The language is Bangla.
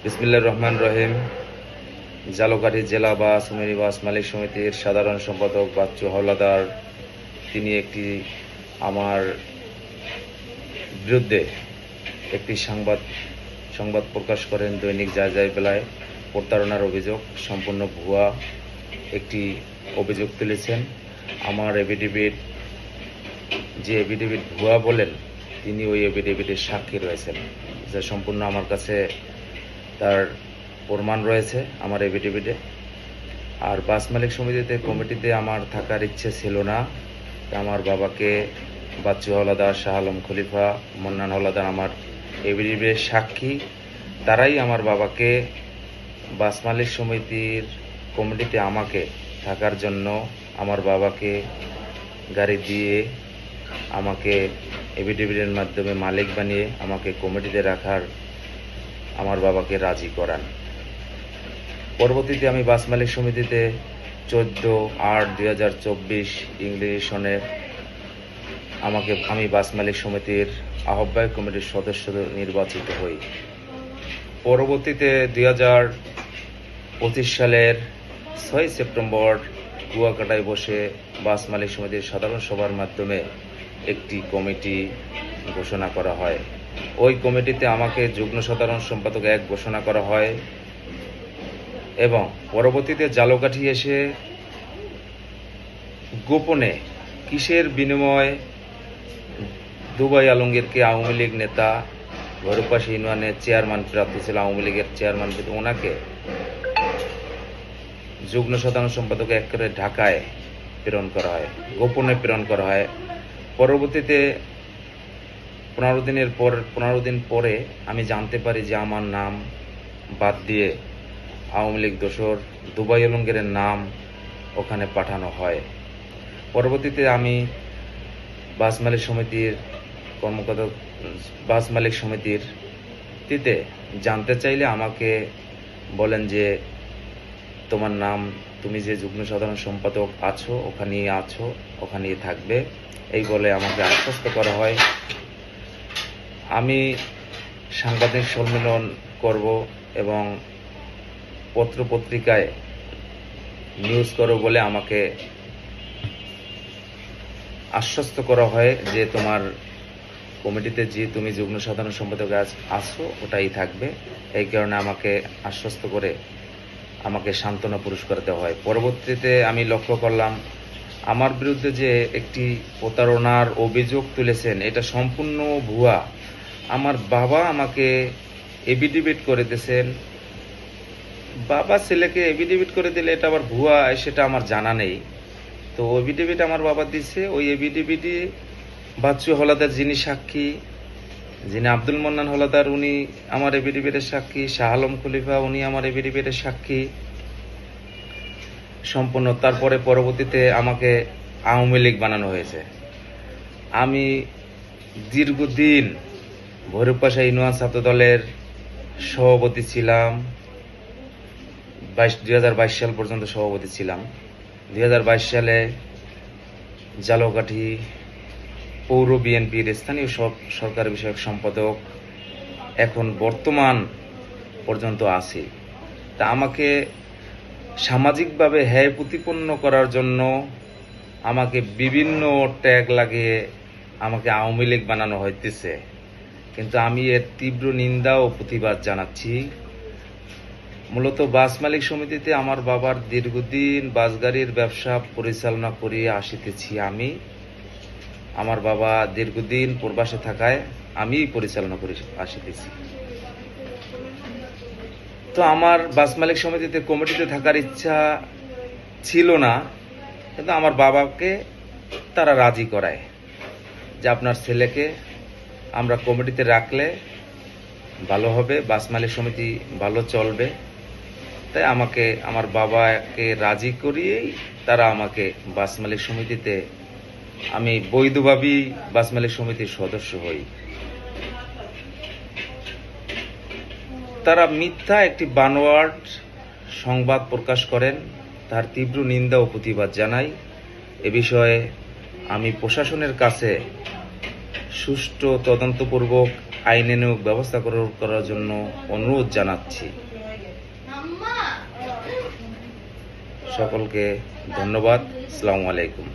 বিসমিল্লাহির রহমানির রহিম। ঝালকাঠি জেলা বাস মিনিবাস মালিক সমিতির সাধারণ সম্পাদক বাচ্চু হাওলাদার তিনি আমার বিরুদ্ধে একটি সংবাদ প্রকাশ করেন। দৈনিক যায় বেলায় প্রতারণার অভিযোগ, সম্পূর্ণ ভুয়া একটি অভিযোগ তুলেছেন। আমার যে এফিডেভিট ভুয়া বলেন, তিনি ওই এফিডেভিটের সাক্ষী রয়েছেন, যা সম্পূর্ণ আমার কাছে তার প্রমাণ রয়েছে আমার এফিডেভিটে। আর বাস মালিক সমিতিতে কমিটিতে আমার থাকার ইচ্ছে ছিল না। আমার বাবাকে বাচ্চু হাওলাদার, শাহ আলম খলিফা, মন্নান হাওলাদার আমার এফিডেভিটের সাক্ষী। তারাই আমার বাবাকে বাস মালিক সমিতির কমিটিতে আমাকে থাকার জন্য আমার বাবাকে গাড়ি দিয়ে আমাকে এফিডেভিটের মাধ্যমে মালিক বানিয়ে আমাকে কমিটিতে রাখার আমার বাবাকে রাজি করান। পরবর্তীতে আমি বাস মালিক সমিতিতে 14/8/2024 ইংরেজি সনে আমি বাস মালিক সমিতির আহ্বায়ক কমিটির সদস্য নির্বাচিত হই। পরবর্তীতে 2025 সালের 6 সেপ্টেম্বর কুয়াকাটায় বসে বাস মালিক সমিতির সাধারণ সভার মাধ্যমে একটি কমিটি ঘোষণা করা হয়। ওই কমিটিতে আমাকে যুগ্ম সাধারণ সম্পাদক 1 ঘোষণা করা হয় এবং পরবর্তীতে ঝালকাঠি এসে গোপনে কিসের বিনিময়ে দুবাই আলমগীরকে আওয়ামী লীগ নেতা ভৈরবপাশা ইউনিয়নের চেয়ারম্যান প্রার্থী ছিল, আওয়ামী লীগের চেয়ারম্যান, ওনাকে যুগ্ম সাধারণ সম্পাদক 1 করে ঢাকায় প্রেরণ করা হয়, গোপনে প্রেরণ করা হয়। পরবর্তীতে 15 দিন পরে আমি জানতে পারি যে আমার নাম বাদ দিয়ে আওয়ামী লীগ দোসর দুবাই আলমগীরের নাম ওখানে পাঠানো হয়। পরবর্তীতে আমি বাস মালিক সমিতির তিতে জানতে চাইলে আমাকে বলেন যে তোমার নাম, তুমি যে যুগ্ম সাধারণ সম্পাদক আছো ওখানেই থাকবে, এই বলে আমাকে আশ্বস্ত করা হয়। আমি সাংবাদিক সম্মেলন করব এবং পত্রিকায় নিউজ করব বলে আমাকে আশ্বস্ত করা হয় যে তোমার কমিটিতে যে তুমি যুগ্ম সাধারণ সম্পাদক আছো ওটাই থাকবে। এই কারণে আমাকে আশ্বস্ত করে আমাকে সান্ত্বনা পুরস্কার দেওয়া হয়। পরবর্তীতে আমি লক্ষ্য করলাম আমার বিরুদ্ধে যে একটি প্রতারণার অভিযোগ তুলেছেন এটা সম্পূর্ণ ভুয়া। আমার বাবা আমাকে এফিডেভিট করে দিয়েছেন। বাবা ছেলেকে এফিডেভিট করে দিলে এটা আবার ভুয়া, সেটা আমার জানা নেই। তো এফিডেভিট আমার বাবা দিছে, ওই এফিডেভিটে বাচ্চু হাওলাদার যিনি সাক্ষী, যিনি আব্দুল মন্নান হাওলাদার, উনি আমার এফিডেভিটের সাক্ষী, শাহ আলম খলিফা উনি আমার এফিডেভিটের সাক্ষী সম্পূর্ণ। তারপরে পরবর্তীতে আমাকে আওয়ামী লীগ বানানো হয়েছে। আমি দীর্ঘদিন ভৈরবপাশা ইউনিয়ন ছাত্র দলের সভাপতি ছিলাম, 2022 সাল পর্যন্ত সভাপতি ছিলাম। 2022 সালে ঝালকাঠি পৌর বিএনপির স্থানীয় সরকার বিষয়ক সম্পাদক এখন বর্তমান পর্যন্ত আছি। তা আমাকে সামাজিকভাবে হ্যায় প্রতিপন্ন করার জন্য আমাকে বিভিন্ন ট্যাগ লাগিয়ে আমাকে আওয়ামী লীগ বানানো হইতেছে, কিন্তু আমি এর তীব্র নিন্দা ও প্রতিবাদ জানাচ্ছি। মূলত বাস মালিক সমিতিতে আমার বাবার দীর্ঘদিন বাস গাড়ির ব্যবসা পরিচালনা করিয়ে আসিতেছি আমি। আমার বাবা দীর্ঘদিন প্রবাসে থাকায় আমি পরিচালনা করে আসিতেছি। তো আমার বাস মালিক সমিতিতে কমিটিতে থাকার ইচ্ছা ছিল না, কিন্তু আমার বাবাকে তারা রাজি করায় যে আপনার ছেলেকে আমরা কমিটিতে রাখলে ভালো হবে, বাস মালিক সমিতি ভালো চলবে। তাই আমার বাবাকে রাজি করিয়েই তারা আমাকে বাস মালিক সমিতিতে, আমি বৈধভাবেই বাস মালিক সমিতির সদস্য হই। তারা মিথ্যা একটি বানোয়াট সংবাদ প্রকাশ করেন, তার তীব্র নিন্দা ও প্রতিবাদ জানাই। এ বিষয়ে আমি প্রশাসনের কাছে সুষ্ঠু তদন্তপূর্বক আইনানুগ ব্যবস্থা করার জন্য অনুরোধ জানাচ্ছি। সকলকে ধন্যবাদ। আসসালামু আলাইকুম।